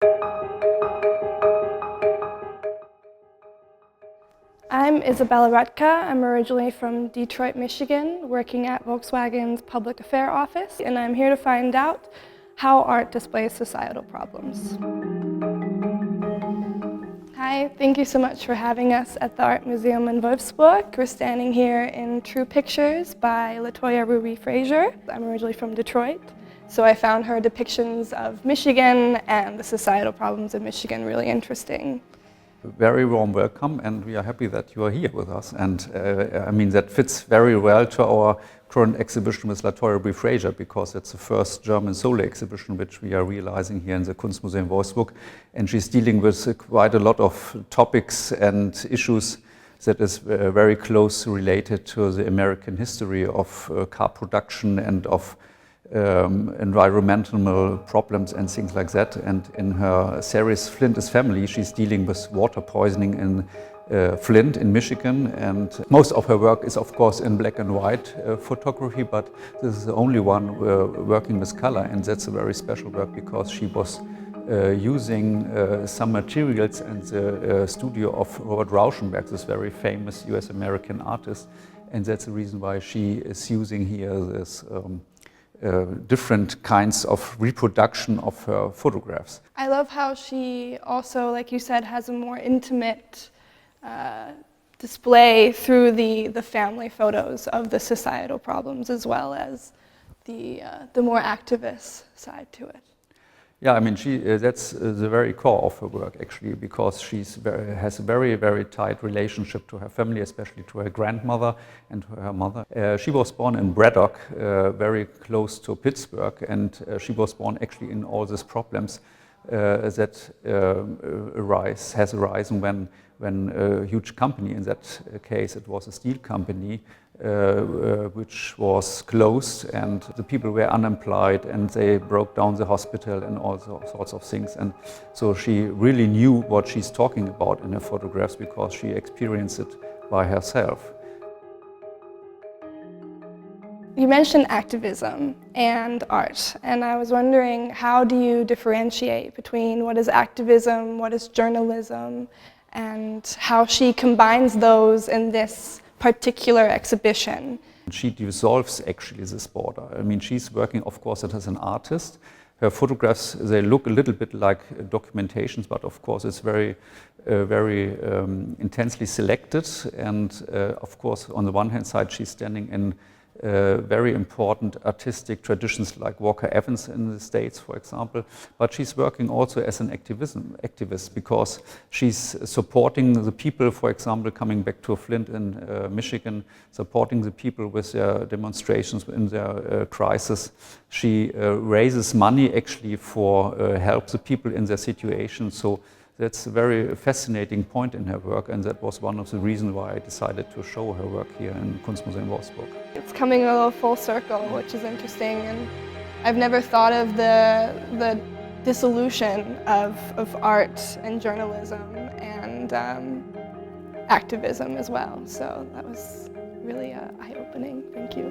I'm Isabella Rutka. I'm originally from Detroit, Michigan, working at Volkswagen's Public Affairs office, and I'm here to find out how art displays societal problems. Hi, thank you so much for having us at the Art Museum in Wolfsburg. We're standing here in True Pictures by LaToya Ruby Frazier. I'm originally from Detroit, so I found her depictions of Michigan and the societal problems in Michigan really interesting. Very warm welcome, and we are happy that you are here with us. And I mean, that fits very well to our current exhibition with LaToya Ruby Frazier, because it's the first German solo exhibition which we are realizing here in the Kunstmuseum Wolfsburg. And she's dealing with quite a lot of topics and issues that is very closely related to the American history of car production and of environmental problems and things like that. And in her series Flint is Family, she's dealing with water poisoning in Flint in Michigan, and most of her work is of course in black and white photography, but this is the only one working with color, and that's a very special work because she was using some materials in the studio of Robert Rauschenberg, this very famous US-American artist, and that's the reason why she is using here this different kinds of reproduction of her photographs. I love how she also, like you said, has a more intimate display through the family photos of the societal problems as well as the more activist side to it. Yeah, I mean, that's the very core of her work, actually, because she has a very, very tight relationship to her family, especially to her grandmother and to her mother. She was born in Braddock, very close to Pittsburgh, and she was born actually in all these problems that has arisen when a huge company, in that case it was a steel company, which was closed, and the people were unemployed, and they broke down the hospital and all sorts of things. And so she really knew what she's talking about in her photographs because she experienced it by herself. You mentioned activism and art, and I was wondering, how do you differentiate between what is activism, what is journalism, and how she combines those in this particular exhibition? She dissolves actually this border. I mean, she's working, of course, as an artist. Her photographs, they look a little bit like documentations, but of course it's very intensely selected. And of course, on the one hand side, she's standing in very important artistic traditions like Walker Evans in the States, for example. But she's working also as an activist because she's supporting the people, for example, coming back to Flint in Michigan, supporting the people with their demonstrations in their crisis. She raises money actually for help the people in their situation. So that's a very fascinating point in her work, and that was one of the reasons why I decided to show her work here in Kunstmuseum Wolfsburg. It's coming a little full circle, which is interesting, and I've never thought of the dissolution of art and journalism and activism as well. So that was really eye-opening. Thank you.